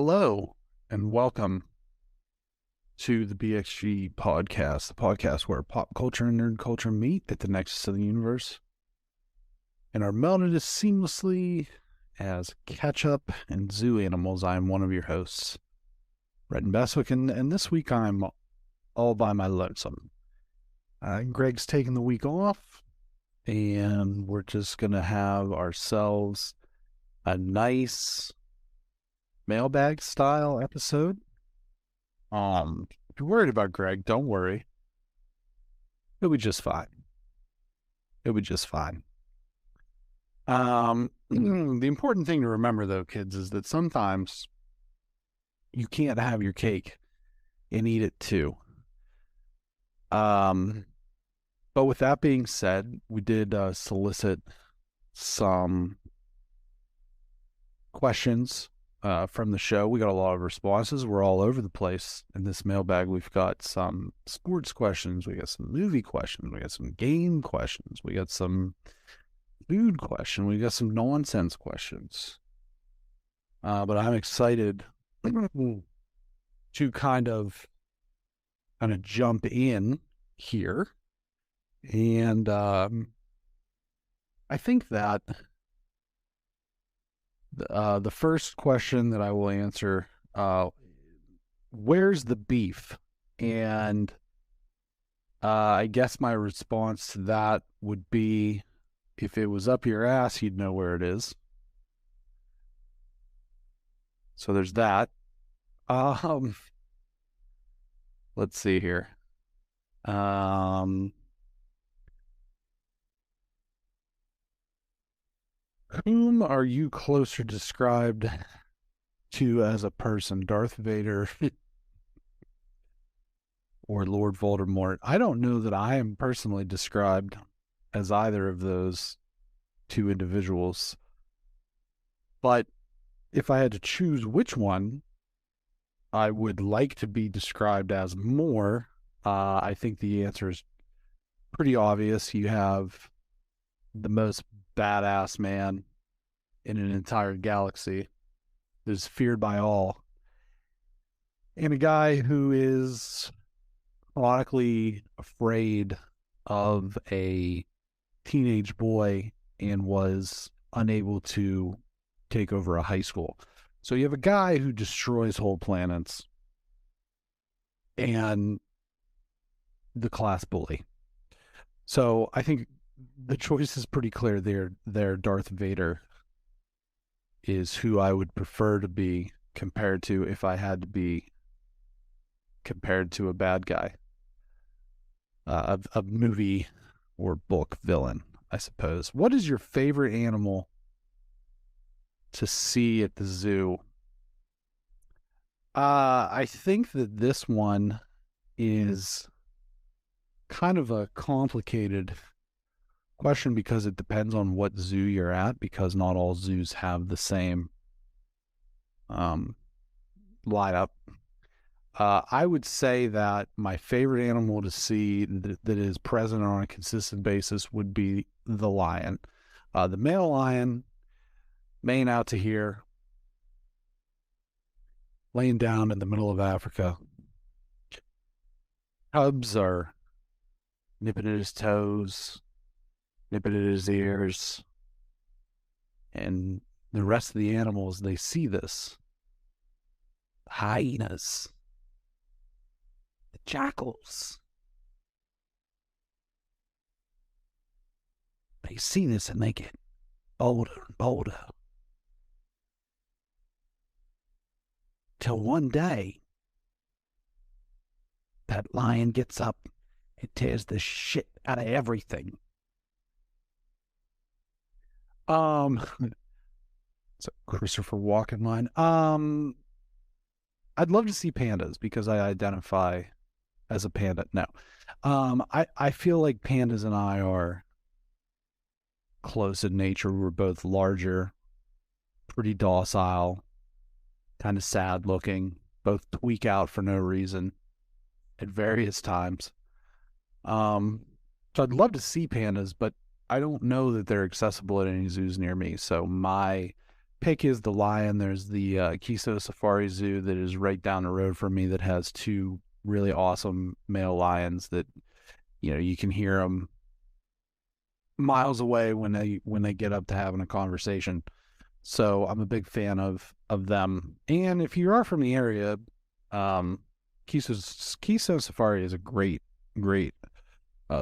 Hello and welcome to the BXG podcast, the podcast where pop culture and nerd culture meet at the nexus of the universe and are melded as seamlessly as ketchup and zoo animals. I am one of your hosts, Bretton Beswick, and this week I'm all by my lonesome. Greg's taking the week off, and we're just going to have ourselves a nice mailbag style episode. If you're worried about Greg, don't worry. It'll be just fine. It'll be just fine. The important thing to remember, though, kids, is that sometimes you can't have your cake and eat it too. But with that being said, we did solicit some questions from the show. We got a lot of responses. We're all over the place in this mailbag. We've got some sports questions. We got some movie questions. We got some game questions. We got some food questions. We got some nonsense questions. But I'm excited to kind of jump in here. And I think that the first question that I will answer, where's the beef? And I guess my response to that would be, if it was up your ass, you'd know where it is. So there's that. Let's see here. Whom are you closer described to as a person, Darth Vader or Lord Voldemort? I don't know that I am personally described as either of those two individuals. But if I had to choose which one I would like to be described as more, I think the answer is pretty obvious. You have the most badass man in an entire galaxy that is feared by all, and a guy who is chronically afraid of a teenage boy and was unable to take over a high school. So you have a guy who destroys whole planets and the class bully. So I think the choice is pretty clear there. Darth Vader is who I would prefer to be compared to, if I had to be compared to a bad guy. A movie or book villain, I suppose. What is your favorite animal to see at the zoo? I think that this one is kind of a complicated question because it depends on what zoo you're at, because not all zoos have the same lineup. I would say that my favorite animal to see that is present on a consistent basis would be the lion. The male lion, Maine out to here, laying down in the middle of Africa. Cubs are nipping at his toes, nipping at his ears, and the rest of the animals, they see this. The hyenas, the jackals, they see this and they get bolder and bolder. Till one day, that lion gets up and tears the shit out of everything. It's a Christopher Walken line. I'd love to see pandas because I identify as a panda. No. I feel like pandas and I are close in nature. We're both larger, pretty docile, kind of sad looking, both tweak out for no reason at various times. So I'd love to see pandas, but I don't know that they're accessible at any zoos near me. So my pick is the lion. There's the Kiso Safari Zoo that is right down the road from me that has two really awesome male lions that, you can hear them miles away when they get up to having a conversation. So I'm a big fan of them. And if you are from the area, Kiso Safari is a great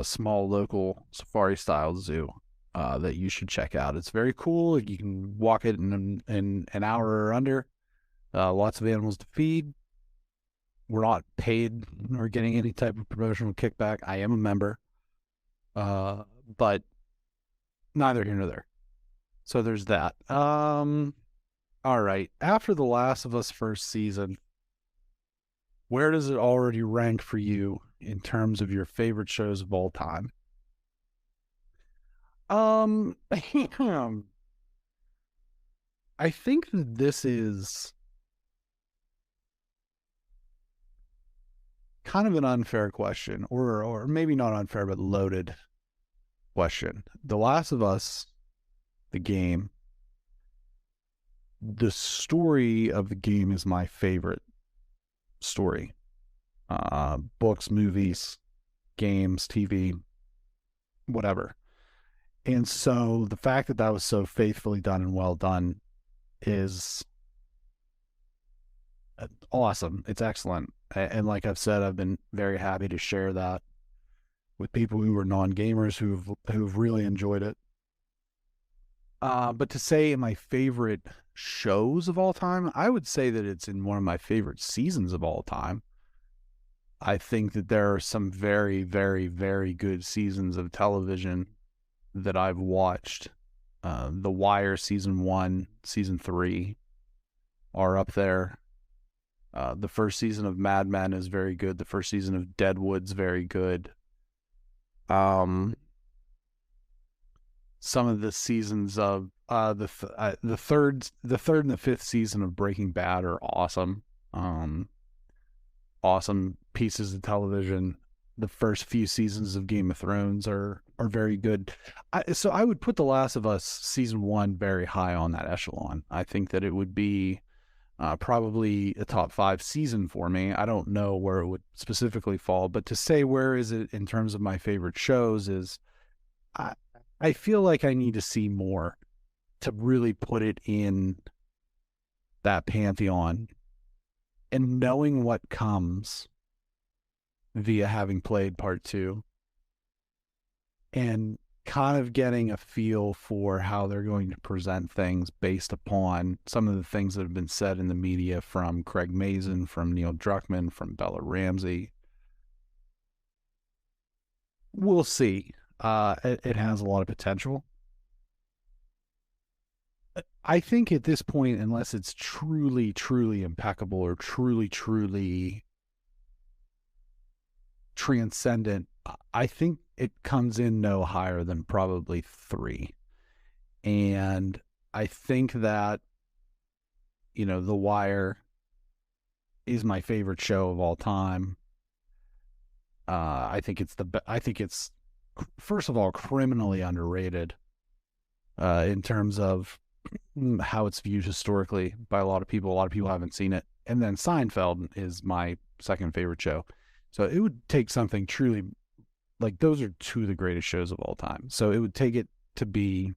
small local safari style zoo that you should check out. It's very cool. You can walk it in an hour or under. Lots of animals to feed. We're not paid or getting any type of promotional kickback. I am a member, but neither here nor there. So there's that. All right. After The Last of Us first season, where does it already rank for you in terms of your favorite shows of all time? I think that this is kind of an unfair question, or maybe not unfair, but loaded question. The Last of Us, the game, the story of the game is my favorite story. Books, movies, games, TV, whatever. And so the fact that that was so faithfully done and well done is awesome. It's excellent. And like I've said, I've been very happy to share that with people who are non-gamers who've really enjoyed it. But to say my favorite shows of all time, I would say that it's in one of my favorite seasons of all time. I think that there are some very, very, very good seasons of television that I've watched. The Wire season 1, season 3 are up there. The first season of Mad Men is very good. The first season of Deadwood's very good. Some of the seasons of the third and the fifth season of Breaking Bad are awesome. Awesome pieces of television. The first few seasons of Game of Thrones are very good. So I would put The Last of Us season 1 very high on that echelon. I think that it would be probably a top 5 season for me. I don't know where it would specifically fall, but to say where is it in terms of my favorite shows is I feel like I need to see more to really put it in that pantheon. And knowing what comes via having played part 2 and kind of getting a feel for how they're going to present things based upon some of the things that have been said in the media from Craig Mazin, from Neil Druckmann, from Bella Ramsey. We'll see. It has a lot of potential. I think at this point, unless it's truly, truly impeccable or truly, truly transcendent, I think it comes in no higher than probably 3. And I think that, The Wire is my favorite show of all time. I think it's first of all criminally underrated in terms of how it's viewed historically by a lot of people. A lot of people haven't seen it. And then Seinfeld is my second favorite show. So it would take something truly, like, those are 2 of the greatest shows of all time. So it would take it to be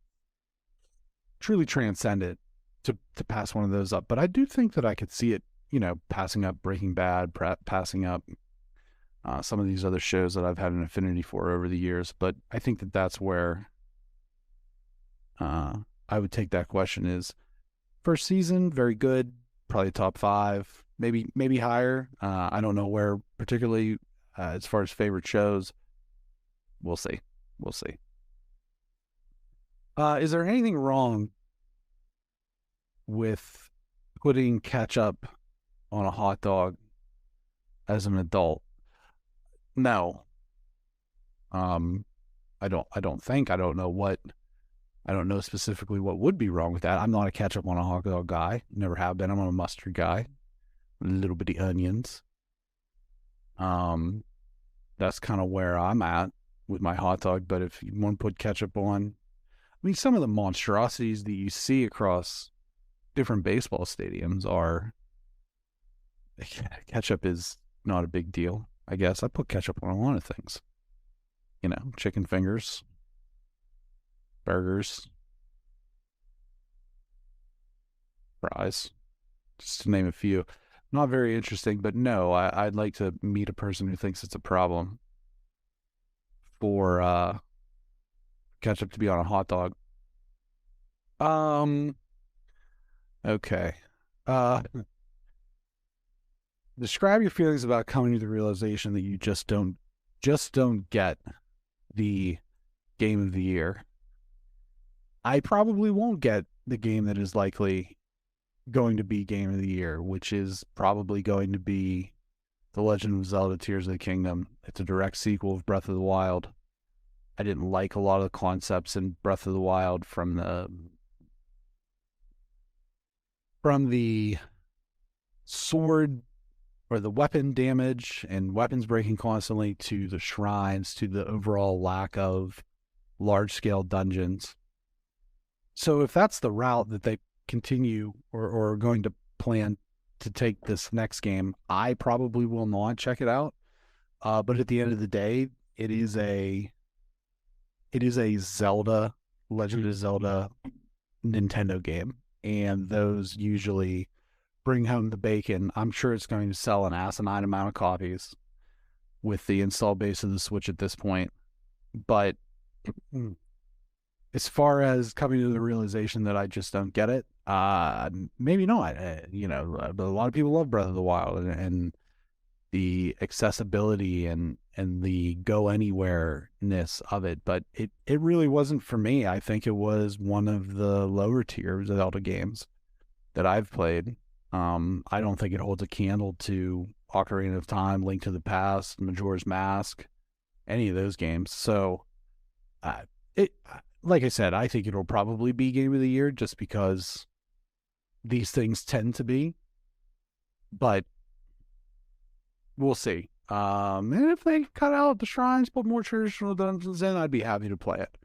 truly transcendent to pass one of those up. But I do think that I could see it, passing up Breaking Bad, passing up some of these other shows that I've had an affinity for over the years. But I think that that's where I would take that question is first season, very good, probably top 5, maybe higher. I don't know where particularly as far as favorite shows. We'll see. Is there anything wrong with putting ketchup on a hot dog as an adult? No. I don't know specifically what would be wrong with that. I'm not a ketchup on a hot dog guy. Never have been. I'm a mustard guy. A little bitty onions. That's kind of where I'm at with my hot dog. But if you want to put ketchup on, I mean, some of the monstrosities that you see across different baseball stadiums are, ketchup is not a big deal. I guess I put ketchup on a lot of things. Chicken fingers, burgers, fries, just to name a few. Not very interesting, but no, I'd like to meet a person who thinks it's a problem for ketchup to be on a hot dog. Um, okay. Uh, Describe your feelings about coming to the realization that you just don't get the game of the year. I probably won't get the game that is likely going to be game of the year, which is probably going to be The Legend of Zelda Tears of the Kingdom. It's a direct sequel of Breath of the Wild. I didn't like a lot of the concepts in Breath of the Wild from the sword or the weapon damage and weapons breaking constantly to the shrines to the overall lack of large scale dungeons. So if that's the route that they continue or are going to plan to take this next game, I probably will not check it out. But at the end of the day, it is a Zelda, Legend of Zelda Nintendo game, and those usually bring home the bacon. I'm sure it's going to sell an asinine amount of copies with the install base of the Switch at this point. But as far as coming to the realization that I just don't get it, maybe not. But a lot of people love Breath of the Wild, and the accessibility and the go anywhere-ness of it. But it really wasn't for me. I think it was one of the lower tier Zelda games that I've played. I don't think it holds a candle to Ocarina of Time, Link to the Past, Majora's Mask, any of those games. So, it like I said, I think it'll probably be Game of the Year just because these things tend to be. But we'll see. And if they cut out the shrines, put more traditional dungeons in, I'd be happy to play it.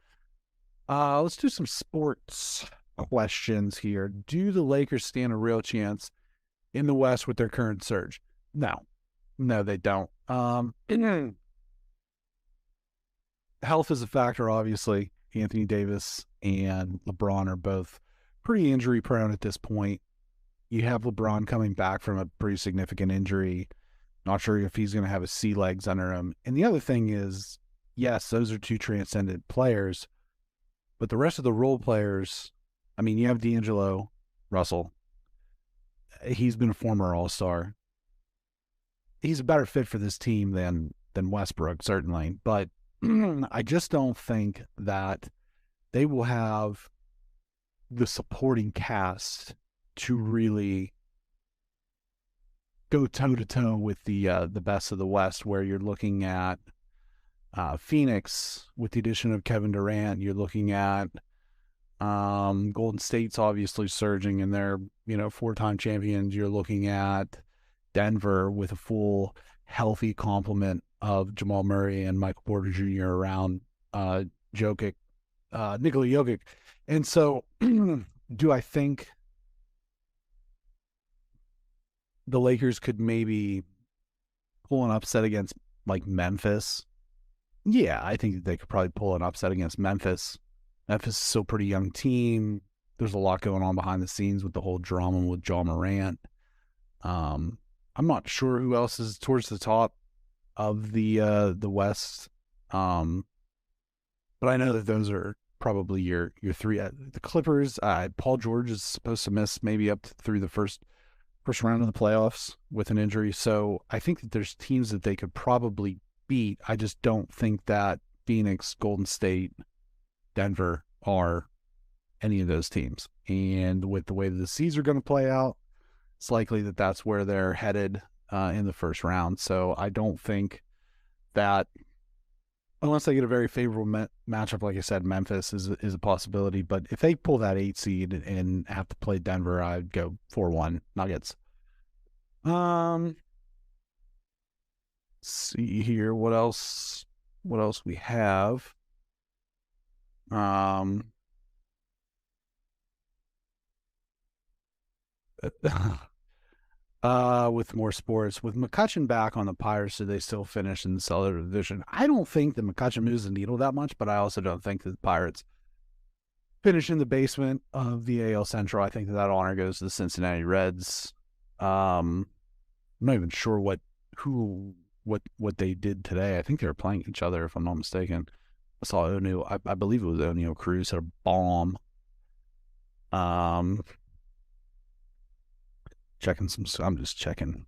Let's do some sports questions here. Do the Lakers stand a real chance in the West with their current surge? No, they don't. Health is a factor, obviously. Anthony Davis and LeBron are both pretty injury prone at this point. You have LeBron coming back from a pretty significant injury. Not sure if he's going to have his sea legs under him. And the other thing is, yes, those are two transcendent players, but the rest of the role players, I mean, you have D'Angelo Russell. He's been a former All-Star. He's a better fit for this team than Westbrook, certainly. But I just don't think that they will have the supporting cast to really go toe to toe with the best of the West, where you're looking at Phoenix with the addition of Kevin Durant. You're looking at Golden State's obviously surging, and they're 4-time champions. You're looking at Denver with a full healthy complement of Jamal Murray and Michael Porter Jr. around Nikola Jokic. And so do I think the Lakers could maybe pull an upset against like Memphis? Yeah, I think they could probably pull an upset against Memphis. Memphis is still a pretty young team. There's a lot going on behind the scenes with the whole drama with John Morant. I'm not sure who else is towards the top of the West. But I know that those are probably your three. The Clippers, Paul George is supposed to miss maybe up through the first round of the playoffs with an injury. So I think that there's teams that they could probably beat. I just don't think that Phoenix, Golden State, Denver are any of those teams. And with the way that the seeds are going to play out, it's likely that that's where they're headed in the first round. So I don't think that, unless they get a very favorable matchup, like I said, Memphis is a possibility. But if they pull that 8 seed and have to play Denver, I'd go 4-1 Nuggets. Let's see here. What else we have? with more sports. With McCutcheon back on the Pirates, do they still finish in the Cellular Division? I don't think that McCutcheon moves the needle that much, but I also don't think that the Pirates finish in the basement of the AL Central. I think that honor goes to the Cincinnati Reds. I'm not even sure what they did today. I think they were playing each other, if I'm not mistaken. I saw O'Neill. I believe it was O'Neill Cruz hit a bomb. I'm just checking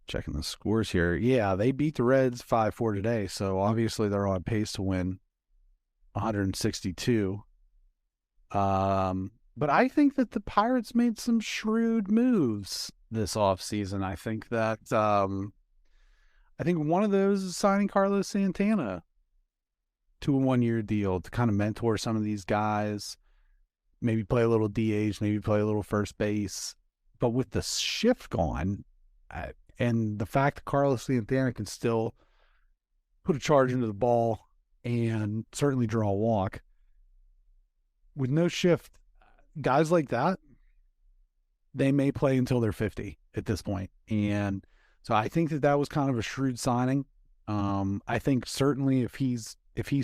the scores here. Yeah, they beat the Reds 5-4 today, so obviously they're on pace to win 162. But I think that the Pirates made some shrewd moves this offseason. I think that I think one of those is signing Carlos Santana to a 1-year deal to kind of mentor some of these guys, maybe play a little DH, maybe play a little first base. But with the shift gone, and the fact that Carlos Santana can still put a charge into the ball and certainly draw a walk, with no shift, guys like that, they may play until they're 50 at this point. And so I think that was kind of a shrewd signing. I think certainly if he's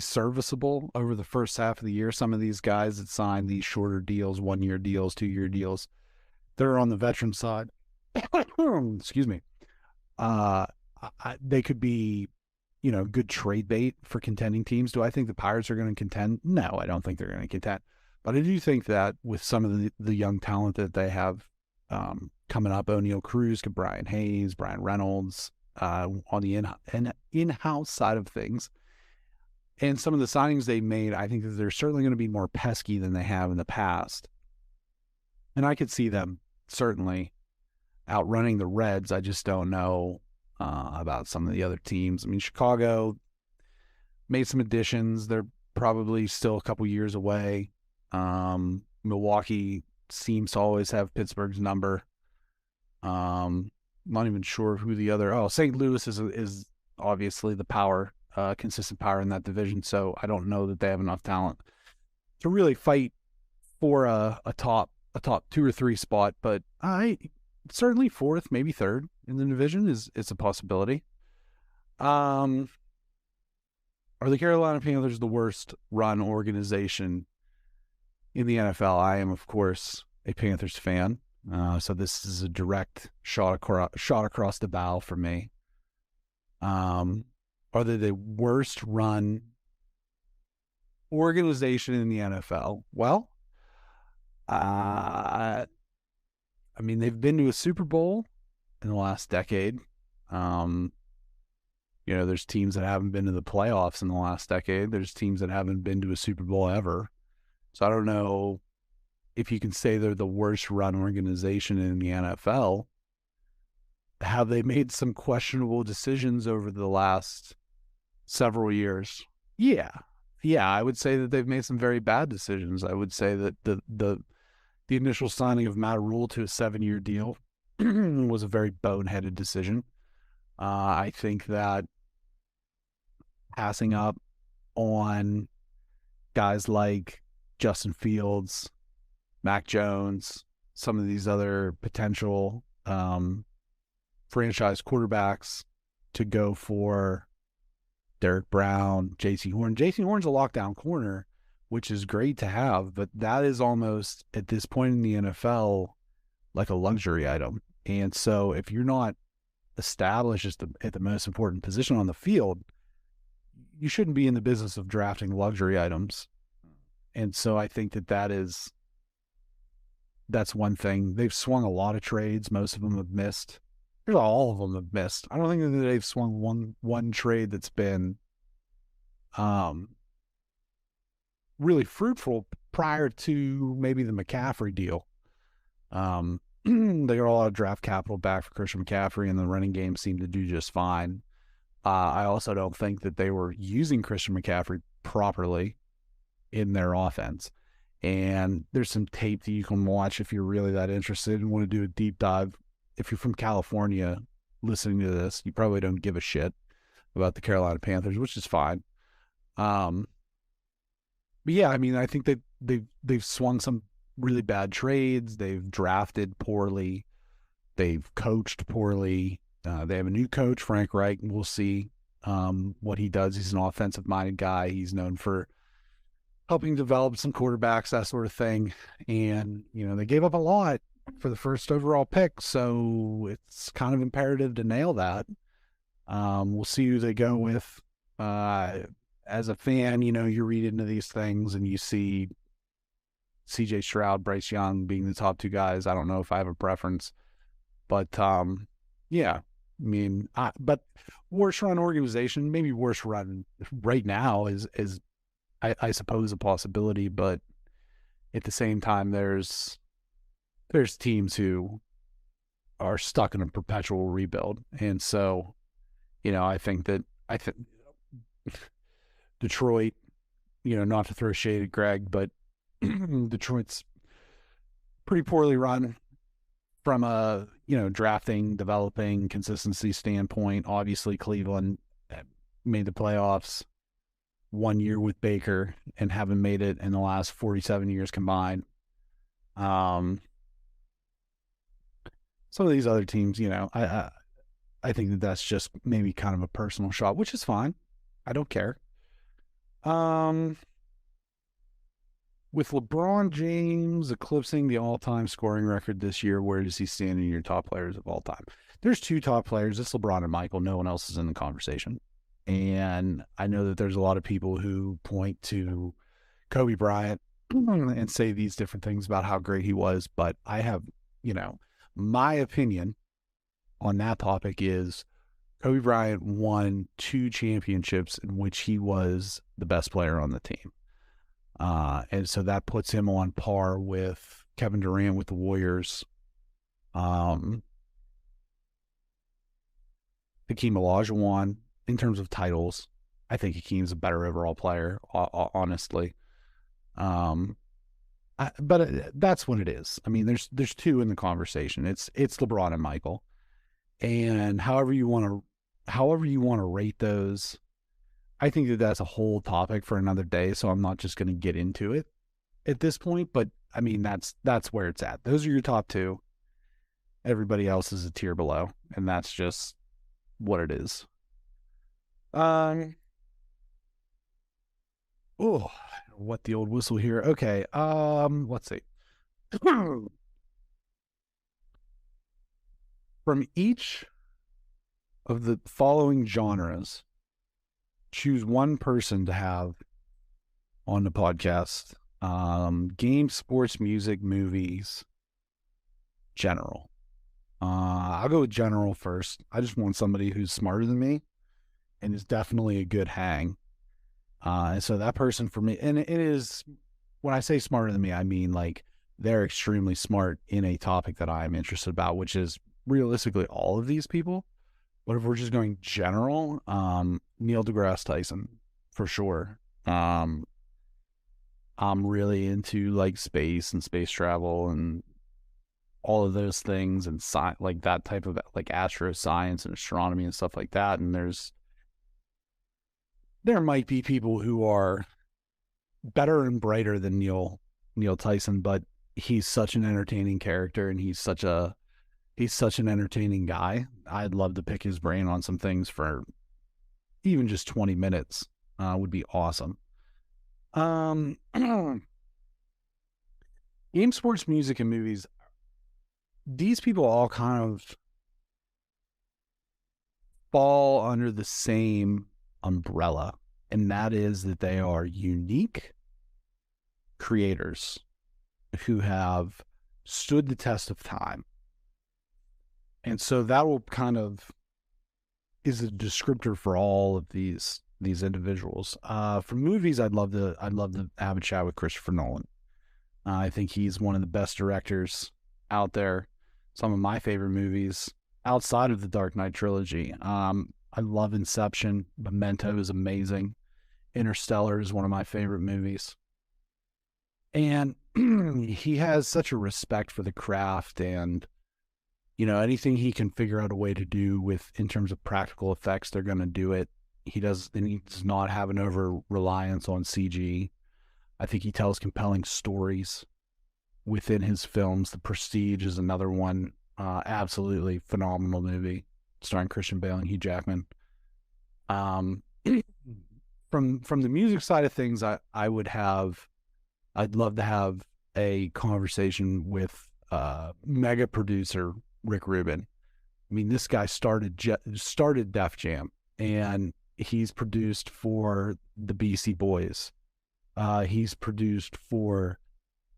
serviceable over the first half of the year, some of these guys that signed these shorter deals, 1-year deals, 2-year deals, they're on the veteran side. Excuse me. They could be, good trade bait for contending teams. Do I think the Pirates are going to contend? No, I don't think they're going to contend. But I do think that with some of the young talent that they have coming up, O'Neill Cruz, Brian Hayes, Brian Reynolds, on the in-house side of things, and some of the signings they made, I think that they're certainly going to be more pesky than they have in the past. And I could see them certainly outrunning the Reds. I just don't know about some of the other teams. I mean, Chicago made some additions. They're probably still a couple years away. Milwaukee seems to always have Pittsburgh's number. Not even sure who the other. St. Louis is obviously the power, consistent power in that division. So I don't know that they have enough talent to really fight for a top 2 or 3 spot. But certainly 4th, maybe 3rd in the division is a possibility. Are the Carolina Panthers the worst run organization in the NFL? I am, of course, a Panthers fan. So this is a direct shot across the bow for me. Are they the worst run organization in the NFL? Well, I mean, they've been to a Super Bowl in the last decade. There's teams that haven't been to the playoffs in the last decade. There's teams that haven't been to a Super Bowl ever. So I don't know if you can say they're the worst run organization in the NFL. Have they made some questionable decisions over the last several years? Yeah, I would say that they've made some very bad decisions. I would say that the initial signing of Matt Rule to a 7-year deal was a very boneheaded decision. I think that passing up on guys like Justin Fields, Mac Jones, some of these other potential franchise quarterbacks to go for Derek Brown, J.C. Horn. J.C. Horn's a lockdown corner, which is great to have, but that is almost, at this point in the NFL, like a luxury item. And so if you're not established at the most important position on the field, you shouldn't be in the business of drafting luxury items. And so I think that's one thing. They've swung a lot of trades. Most of them have missed. All of them have missed. I don't think that they've swung one trade that's been really fruitful prior to maybe the McCaffrey deal. They got a lot of draft capital back for Christian McCaffrey, and the running game seemed to do just fine. I also don't think that they were using Christian McCaffrey properly in their offense. And there's some tape that you can watch if you're really that interested and want to do a deep dive. If you're from California listening to this, you probably don't give a shit about the Carolina Panthers, which is fine. But yeah, I mean, I think they've swung some really bad trades. They've drafted poorly. They've coached poorly. They have a new coach, Frank Reich, and we'll see what he does. He's an offensive-minded guy. He's known for helping develop some quarterbacks, that sort of thing. And, they gave up a lot for the first overall pick, so it's kind of imperative to nail that. We'll see who they go with. As a fan, you read into these things and you see CJ Stroud, Bryce Young being the top two guys. I don't know if I have a preference, but yeah, but worst run organization, maybe worst run right now is I suppose a possibility, but at the same time, there's teams who are stuck in a perpetual rebuild, and so I think Detroit, not to throw shade at Greg, but Detroit's pretty poorly run from a drafting, developing, consistency standpoint. Obviously, Cleveland made the playoffs 1 year with Baker and haven't made it in the last 47 years combined. Some of these other teams, I think that's just maybe kind of a personal shot, which is fine. I don't care. With LeBron James eclipsing the all-time scoring record this year, where does he stand in your top players of all time? There's two top players. It's LeBron and Michael. No one else is in the conversation. And I know that there's a lot of people who point to Kobe Bryant and say these different things about how great he was. But I have, my opinion on that topic is Kobe Bryant won 2 championships in which he was the best player on the team. And so that puts him on par with Kevin Durant with the Warriors. Hakeem Olajuwon, in terms of titles, I think Hakeem's a better overall player, honestly. But that's what it is. I mean, there's two in the conversation. It's LeBron and Michael, and however you want to rate those. I think that that's a whole topic for another day, so I'm not just going to get into it at this point. But I mean, that's where it's at. Those are your top two. Everybody else is a tier below, and that's just what it is. Oh, what the old whistle here. Okay. Let's see. From each of the following genres, choose one person to have on the podcast. Games, sports, music, movies, general. I'll go with general first. I just want somebody who's smarter than me and is definitely a good hang. And so that person for me, and it is, when I say smarter than me, I mean like they're extremely smart in a topic that I'm interested about, which is realistically all of these people. But if we're just going general, Neil deGrasse Tyson, for sure. I'm really into like space and space travel and all of those things and like that type of like astroscience and astronomy and stuff like that. And there might be people who are better and brighter than Neil Tyson, but he's such an entertaining character and he's such an entertaining guy. I'd love to pick his brain on some things for even just 20 minutes. Would be awesome. Game, sports, music, and movies. These people all kind of fall under the same umbrella, and that is that they are unique creators who have stood the test of time. And so that will kind of is a descriptor for all of these individuals. For movies, I'd love to have a chat with Christopher Nolan. I think he's one of the best directors out there. Some of my favorite movies outside of the Dark Knight trilogy. I love Inception. Memento is amazing. Interstellar is one of my favorite movies. And he has such a respect for the craft, and anything he can figure out a way to do with in terms of practical effects, they're going to do it. He does not have an over reliance on CG. I think he tells compelling stories within his films. The Prestige is another one. Absolutely phenomenal movie starring Christian Bale and Hugh Jackman. Um, from the music side of things, I'd love to have a conversation with mega producer Rick Rubin. I mean, this guy started Def Jam, and he's produced for the Beastie Boys. He's produced for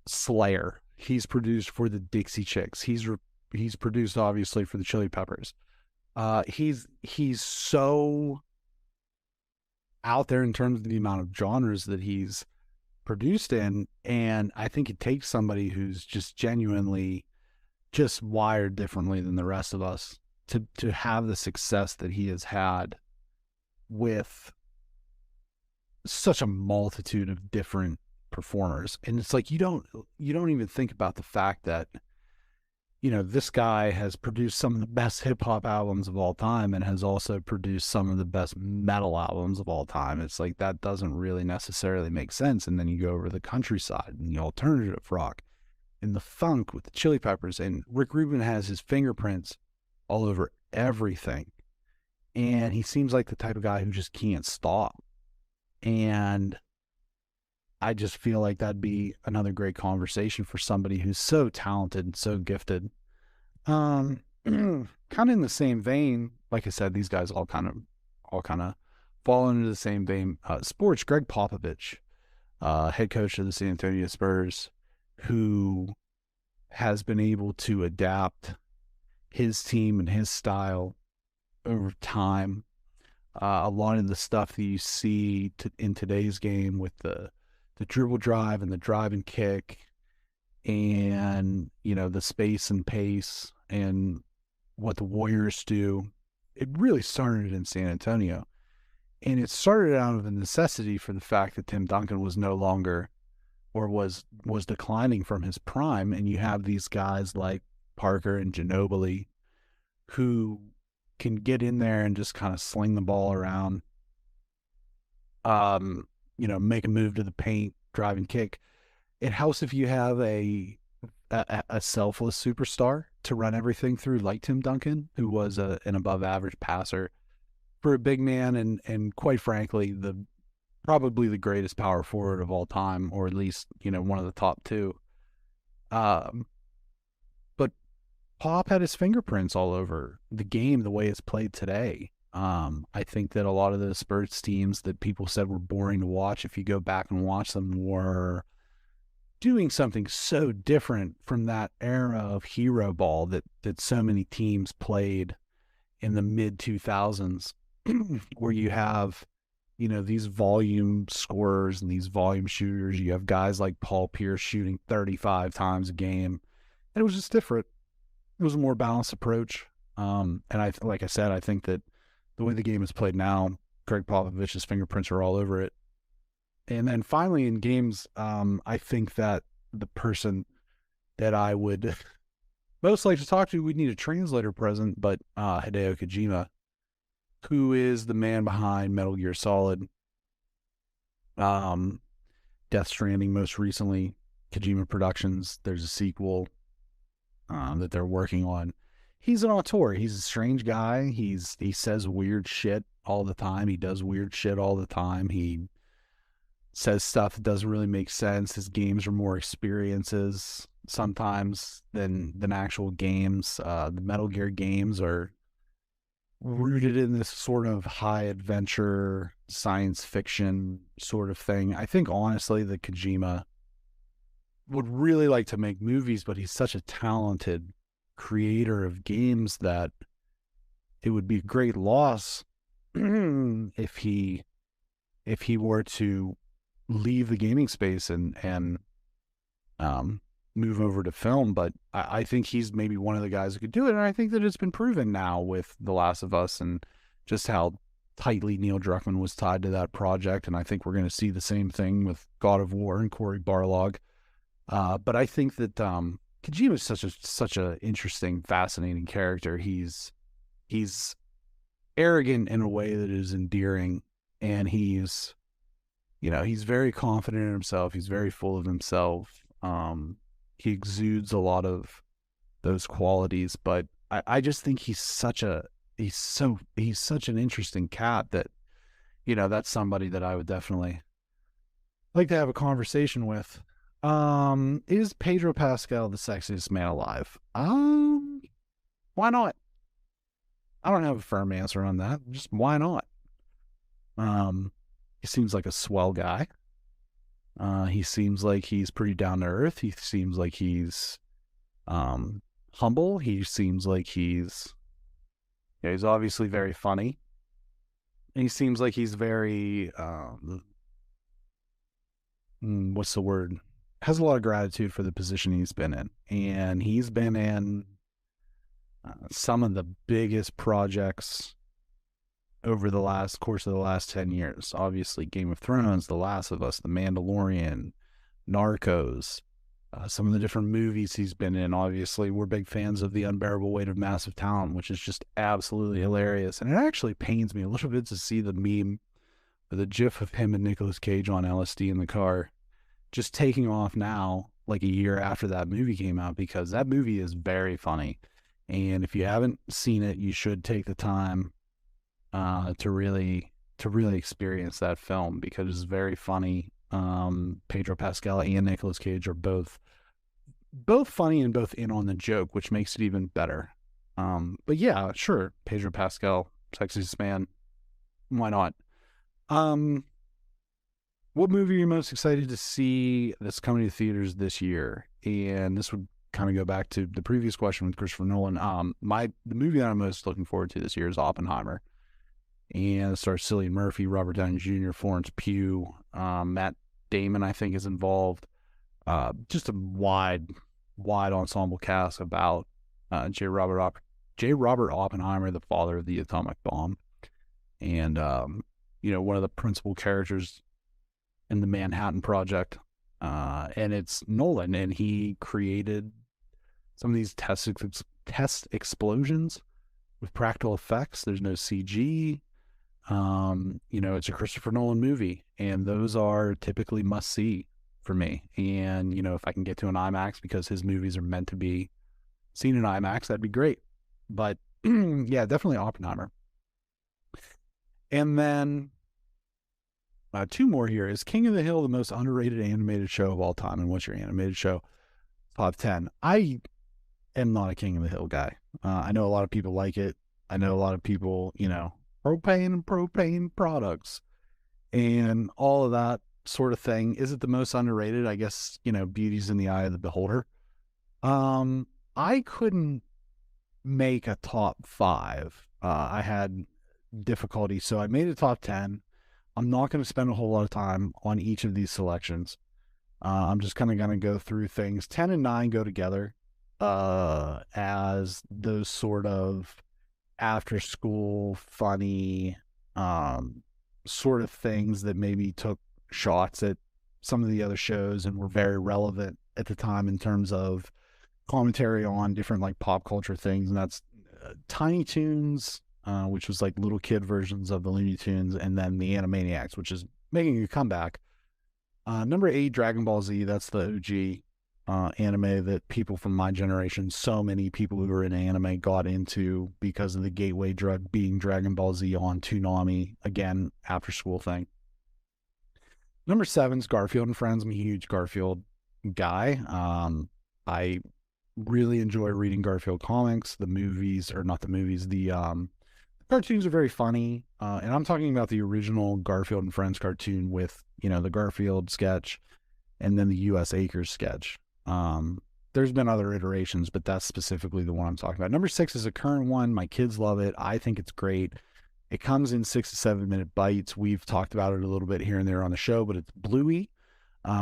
Slayer. He's produced for the Dixie Chicks. He's produced obviously for the Chili Peppers. He's so out there in terms of the amount of genres that he's produced in, and I think it takes somebody who's just genuinely just wired differently than the rest of us to have the success that he has had with such a multitude of different performers. And it's like you don't even think about the fact that, you know, this guy has produced some of the best hip hop albums of all time and has also produced some of the best metal albums of all time. It's like that doesn't really necessarily make sense. And then you go over to the countryside and the alternative rock and the funk with the Chili Peppers, and Rick Rubin has his fingerprints all over everything. And he seems like the type of guy who just can't stop. And I just feel like that'd be another great conversation for somebody who's so talented and so gifted. Kind of in the same vein, like I said, these guys all kind of fall into the same vein. Sports, Greg Popovich, head coach of the San Antonio Spurs, who has been able to adapt his team and his style over time. A lot of the stuff that you see in today's game with the dribble drive and the drive and kick and, you know, the space and pace and what the Warriors do, it really started in San Antonio. And it started out of a necessity for the fact that Tim Duncan was no longer, or was declining from his prime. And you have these guys like Parker and Ginobili who can get in there and just kind of sling the ball around, you know, make a move to the paint, drive and kick. It helps if you have a selfless superstar to run everything through, like Tim Duncan, who was an above average passer for a big man, and quite frankly, probably the greatest power forward of all time, or at least, you know, one of the top two. But Pop had his fingerprints all over the game the way it's played today. I think that a lot of the Spurs teams that people said were boring to watch, if you go back and watch them, were doing something so different from that era of hero ball that so many teams played in the mid 2000s, where you have, you know, these volume scorers and these volume shooters. You have guys like Paul Pierce shooting 35 times a game. And it was just different. It was a more balanced approach. And like I said, I think that the way the game is played now, Greg Popovich's fingerprints are all over it. And then finally in games, I think that the person that I would most like to talk to, we'd need a translator present, but Hideo Kojima, who is the man behind Metal Gear Solid, Death Stranding most recently, Kojima Productions. There's a sequel that they're working on. He's an auteur. He's a strange guy. He says weird shit all the time. He does weird shit all the time. He says stuff that doesn't really make sense. His games are more experiences sometimes than actual games. The Metal Gear games are rooted in this sort of high adventure science fiction sort of thing. I think honestly that Kojima would really like to make movies, but he's such a talented creator of games that it would be a great loss if he were to leave the gaming space and move over to film. But I think he's maybe one of the guys who could do it, and I think that it's been proven now with The Last of Us and just how tightly Neil Druckmann was tied to that project. And I think we're going to see the same thing with God of War and Cory Barlog. But I think that Kojima is such a interesting, fascinating character. He's arrogant in a way that is endearing, and he's very confident in himself. He's very full of himself. he exudes a lot of those qualities, but I just think he's such an interesting cat that, that's somebody that I would definitely like to have a conversation with. Is Pedro Pascal the sexiest man alive? Why not? I don't have a firm answer on that. Just why not? He seems like a swell guy. He seems like he's pretty down to earth. He seems like he's humble. He seems like he's obviously very funny. And he seems like he's very what's the word? Has a lot of gratitude for the position he's been in, and he's been in some of the biggest projects over the course of the last 10 years. Obviously, Game of Thrones, The Last of Us, The Mandalorian, Narcos, some of the different movies he's been in. Obviously, we're big fans of The Unbearable Weight of Massive Talent, which is just absolutely hilarious. And it actually pains me a little bit to see the meme, or the gif of him and Nicolas Cage on LSD in the car, just taking off now, like a year after that movie came out, because that movie is very funny. And if you haven't seen it, you should take the time to really experience that film, because it's very funny. Pedro Pascal and Nicolas Cage are both funny and both in on the joke, which makes it even better. But yeah, sure, Pedro Pascal, sexiest man, why not? What movie are you most excited to see that's coming to theaters this year? And this would kind of go back to the previous question with Christopher Nolan. The movie that I'm most looking forward to this year is Oppenheimer. And it stars Cillian Murphy, Robert Downey Jr., Florence Pugh, Matt Damon, I think, is involved. Just a wide ensemble cast about J. Robert Oppenheimer, the father of the atomic bomb, and one of the principal characters in the Manhattan Project. And it's Nolan, and he created some of these test explosions with practical effects. There's no CG. It's a Christopher Nolan movie, and those are typically must see for me. And, if I can get to an IMAX, because his movies are meant to be seen in IMAX, that'd be great. But yeah, definitely Oppenheimer. And then two more here. Is King of the Hill the most underrated animated show of all time? And what's your animated show top 10? I am not a King of the Hill guy. I know a lot of people like it. I know a lot of people, propane and propane products and all of that sort of thing. Is it the most underrated? I guess, beauty's in the eye of the beholder. I couldn't make a top 5. I had difficulty, so I made a top 10. I'm not going to spend a whole lot of time on each of these selections. I'm just kind of going to go through things. 10 and 9 go together as those sort of after school funny sort of things that maybe took shots at some of the other shows and were very relevant at the time in terms of commentary on different like pop culture things. And that's Tiny Toons, which was like little kid versions of the Looney Tunes, and then the Animaniacs, which is making a comeback. Number 8, Dragon Ball Z. That's the OG anime that people from my generation, so many people who were in anime, got into because of the gateway drug being Dragon Ball Z on Toonami, again, after school thing. Number 7 is Garfield and Friends. I'm a huge Garfield guy. I really enjoy reading Garfield comics. The movies, or not the movies, the cartoons are very funny. And I'm talking about the original Garfield and Friends cartoon with, the Garfield sketch and then the U.S. Acres sketch. There's been other iterations, but that's specifically the one I'm talking about. Number 6 is a current one. My kids love it. I think it's great. It comes in 6 to 7 minute bites. We've talked about it a little bit here and there on the show, but it's Bluey,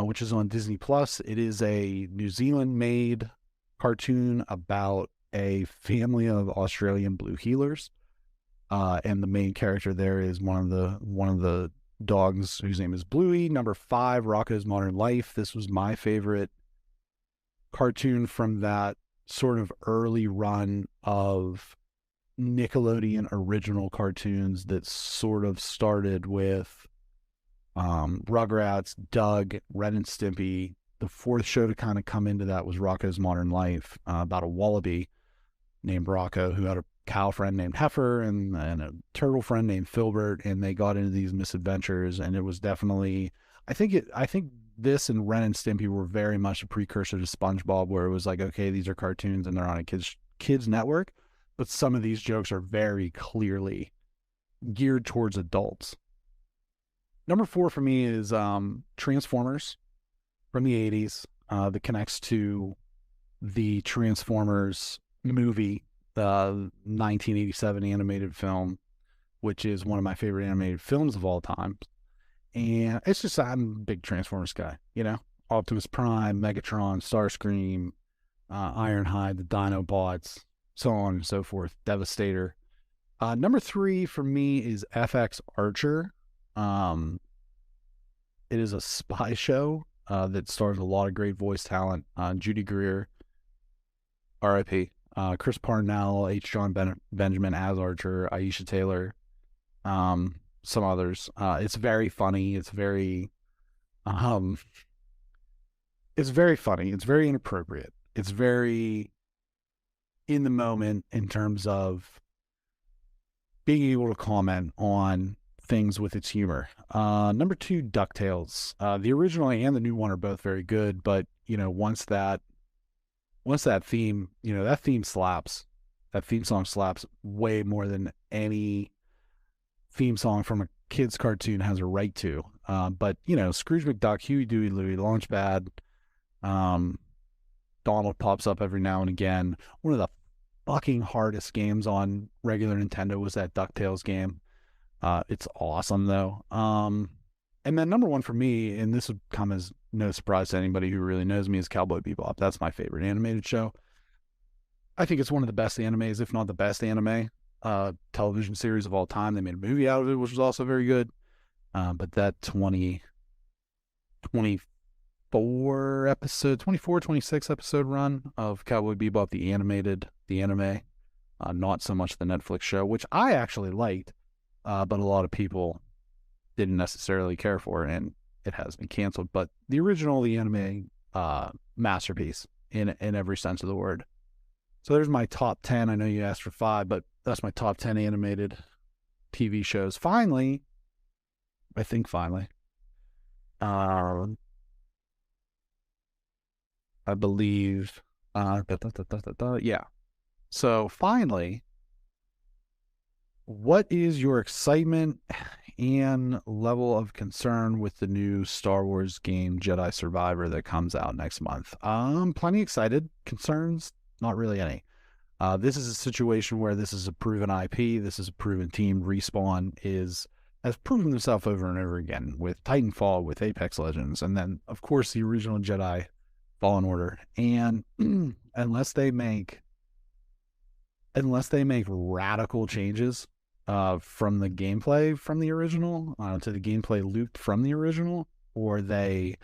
which is on Disney Plus. It is a New Zealand made cartoon about a family of Australian blue heelers. And the main character there is one of the dogs whose name is Bluey. Number 5, Rocko's Modern Life. This was my favorite cartoon from that sort of early run of Nickelodeon original cartoons that sort of started with Rugrats, Doug, Ren and Stimpy, the fourth show to kind of come into that was Rocco's Modern Life, about a wallaby named Rocco who had a cow friend named Heifer and a turtle friend named Filbert, and they got into these misadventures. And it was definitely, I think this and Ren and Stimpy were very much a precursor to SpongeBob, where it was like, okay, these are cartoons and they're on a kids network, but some of these jokes are very clearly geared towards adults. Number 4 for me is Transformers from the 80s, that connects to the Transformers movie, the 1987 animated film, which is one of my favorite animated films of all time. And it's just, I'm a big Transformers guy, you know? Optimus Prime, Megatron, Starscream, Ironhide, the Dinobots, so on and so forth, Devastator. Number 3 for me is FX Archer. It is a spy show that stars a lot of great voice talent. Judy Greer, R.I.P. Chris Parnell, H. John Benjamin as Archer, Aisha Taylor, some others. It's very funny. It's very funny. It's very inappropriate. It's very in the moment in terms of being able to comment on things with its humor. Number 2, DuckTales. The original and the new one are both very good, but once that theme, that theme slaps. That theme song slaps way more than any theme song from a kid's cartoon has a right to. But Scrooge McDuck, Huey, Dewey, Louie, Launchpad, Donald pops up every now and again. One of the fucking hardest games on regular Nintendo was that DuckTales game. It's awesome though. And then number 1 for me, and this would come as no surprise to anybody who really knows me, is Cowboy Bebop. That's my favorite animated show. I think it's one of the best animes, if not the best anime television series of all time. They made a movie out of it, which was also very good. But that 24, 26 episode run of Cowboy Bebop, the anime, not so much the Netflix show, which I actually liked, but a lot of people didn't necessarily care for, and it has been canceled. But the original, the anime, masterpiece in every sense of the word. So there's my top 10. I know you asked for 5, but that's my top 10 animated TV shows. Finally, I believe, yeah. So finally, what is your excitement and level of concern with the new Star Wars game Jedi Survivor that comes out next month? Plenty excited. Concerns? Not really any. This is a situation where this is a proven IP. This is a proven team. Respawn has proven themselves over and over again with Titanfall, with Apex Legends, and then of course the original Jedi Fallen Order. And unless they make radical changes from the gameplay from the original to the gameplay looped from the original, or they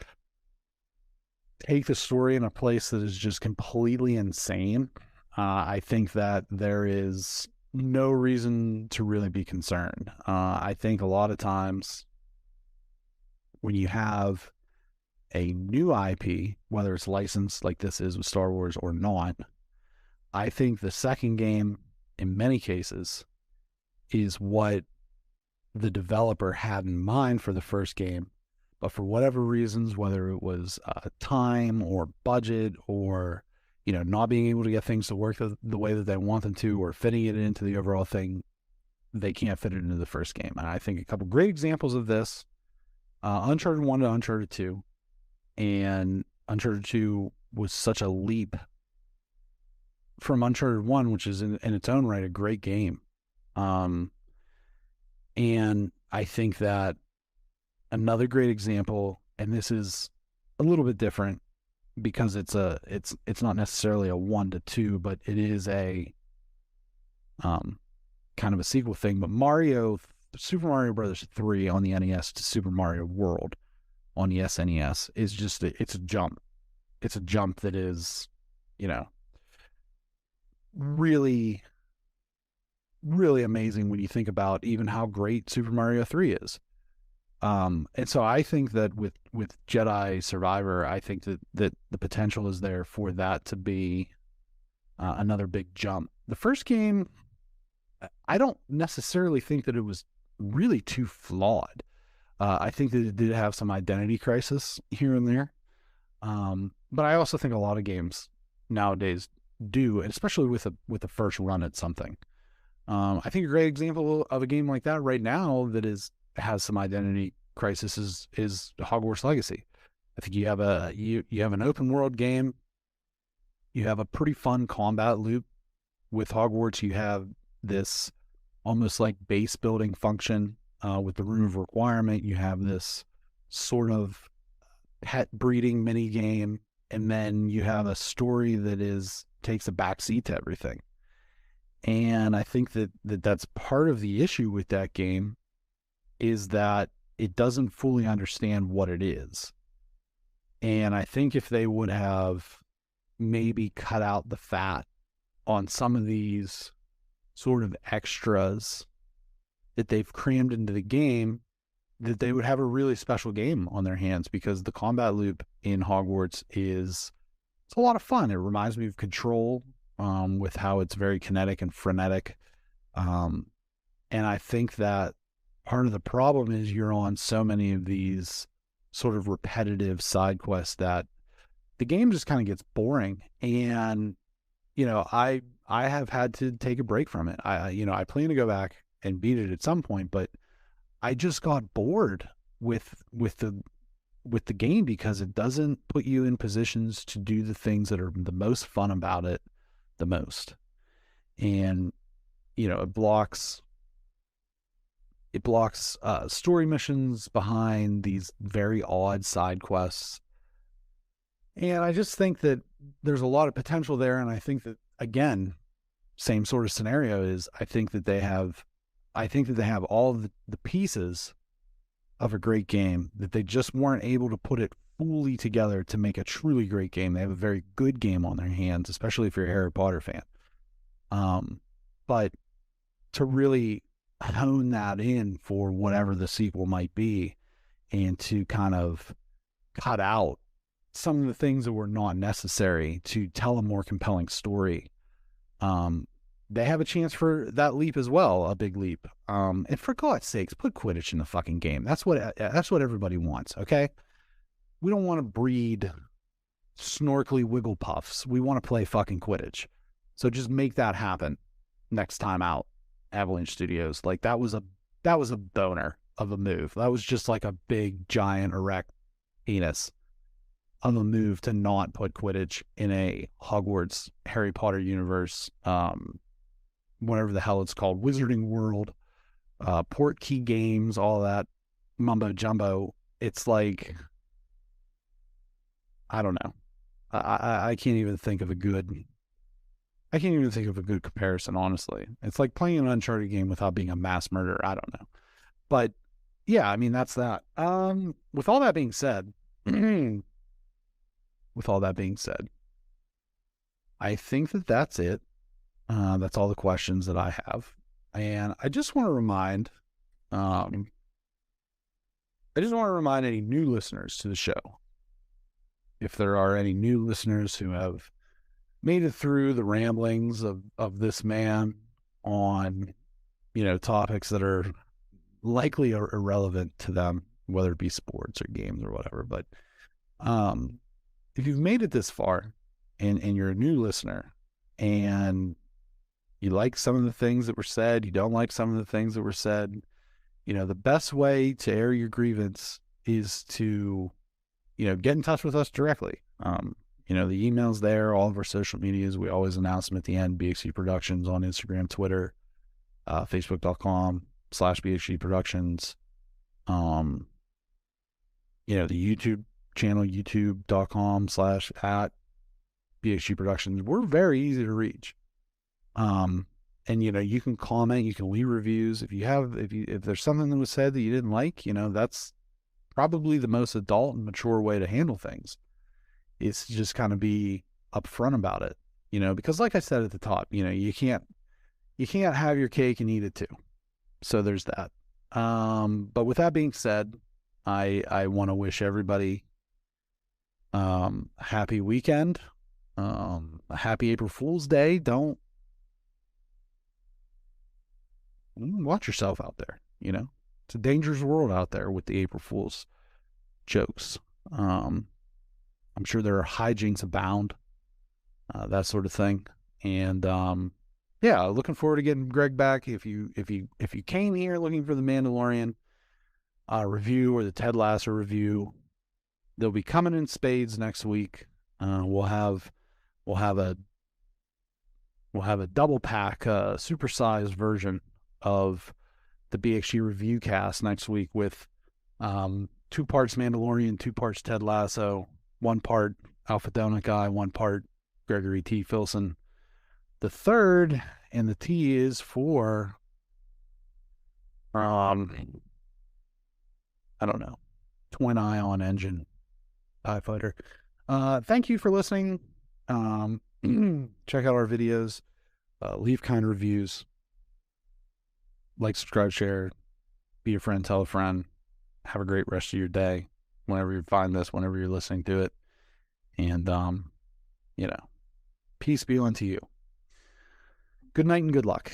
take the story in a place that is just completely insane, I think that there is no reason to really be concerned. I think a lot of times when you have a new IP, whether it's licensed like this is with Star Wars or not, I think the second game, in many cases, is what the developer had in mind for the first game. But for whatever reasons, whether it was time or budget or not being able to get things to work the way that they want them to, or fitting it into the overall thing, they can't fit it into the first game. And I think a couple great examples of this, Uncharted 1 to Uncharted 2. And Uncharted 2 was such a leap from Uncharted 1, which is in its own right a great game. And I think that another great example, and this is a little bit different because it's not necessarily a 1 to 2, but it is a kind of a sequel thing. But Super Mario Brothers 3 on the NES to Super Mario World on the SNES is just it's a jump. It's a jump that is, really, really amazing when you think about even how great Super Mario 3 is. And so I think that with Jedi Survivor, I think that the potential is there for that to be another big jump. The first game, I don't necessarily think that it was really too flawed. I think that it did have some identity crisis here and there. But I also think a lot of games nowadays do, and especially with the first run at something. I think a great example of a game like that right now that has some identity crisis is Hogwarts Legacy. I think you have an open world game. You have a pretty fun combat loop with Hogwarts. You have this almost like base building function with the Room of Requirement. You have this sort of pet breeding mini game, and then you have a story that takes a backseat to everything. And I think that's part of the issue with that game is that it doesn't fully understand what it is. And I think if they would have maybe cut out the fat on some of these sort of extras that they've crammed into the game, that they would have a really special game on their hands, because the combat loop in Hogwarts it's a lot of fun. It reminds me of Control, with how it's very kinetic and frenetic. And I think that part of the problem is you're on so many of these sort of repetitive side quests that the game just kind of gets boring. And, I have had to take a break from it. I plan to go back and beat it at some point, but I just got bored with the game because it doesn't put you in positions to do the things that are the most fun about it the most. And, it blocks story missions behind these very odd side quests. And I just think that there's a lot of potential there. And I think that, again, same sort of scenario is I think that they have all of the pieces of a great game, that they just weren't able to put it fully together to make a truly great game. They have a very good game on their hands, especially if you're a Harry Potter fan. But to really hone that in for whatever the sequel might be, and to kind of cut out some of the things that were not necessary to tell a more compelling story, they have a chance for that leap as well, a big leap. And for God's sakes, put Quidditch in the fucking game. That's what everybody wants, okay? We don't want to breed snorkely Wigglepuffs. We want to play fucking Quidditch. So just make that happen next time out, Avalanche Studios. Like, that was a boner of a move. That was just like a big, giant, erect penis of a move to not put Quidditch in a Hogwarts Harry Potter universe, whatever the hell it's called, Wizarding World, Portkey Games, all that mumbo jumbo. It's like, I don't know. I can't even think of a good comparison, honestly. It's like playing an Uncharted game without being a mass murderer. I don't know. But yeah, I mean, that's that. With all that being said, I think that's it. That's all the questions that I have. And I just want to remind any new listeners to the show, if there are any new listeners who have made it through the ramblings of this man on, topics that are likely irrelevant to them, whether it be sports or games or whatever. But if you've made it this far and you're a new listener and you like some of the things that were said, you don't like some of the things that were said, the best way to air your grievance is to, get in touch with us directly. The email's there, all of our social medias. We always announce them at the end. BXG Productions on Instagram, Twitter, Facebook.com/BXG Productions. The YouTube channel, youtube.com/@BXG Productions. We're very easy to reach. And you can comment, you can leave reviews. If there's something that was said that you didn't like, that's probably the most adult and mature way to handle things. It's just kind of be upfront about it, because like I said at the top, you can't have your cake and eat it too. So there's that. But with that being said, I want to wish everybody a happy weekend, a happy April Fool's Day. Don't watch yourself out there. It's a dangerous world out there with the April Fool's jokes. I'm sure there are hijinks abound, that sort of thing. And yeah, looking forward to getting Greg back. If you came here looking for the Mandalorian review or the Ted Lasso review, they'll be coming in spades next week. We'll have a double pack, supersized version of the BXG review cast next week with 2 parts Mandalorian, 2 parts Ted Lasso, 1 part Alpha Donut Guy, 1 part Gregory T. Filson. The third, and the T is for I don't know, twin ion engine TIE fighter. Thank you for listening. Check out our videos. Leave kind reviews. Like, subscribe, share. Be a friend, tell a friend. Have a great rest of your day whenever you find this, whenever you're listening to it. And, peace be unto you. Good night and good luck.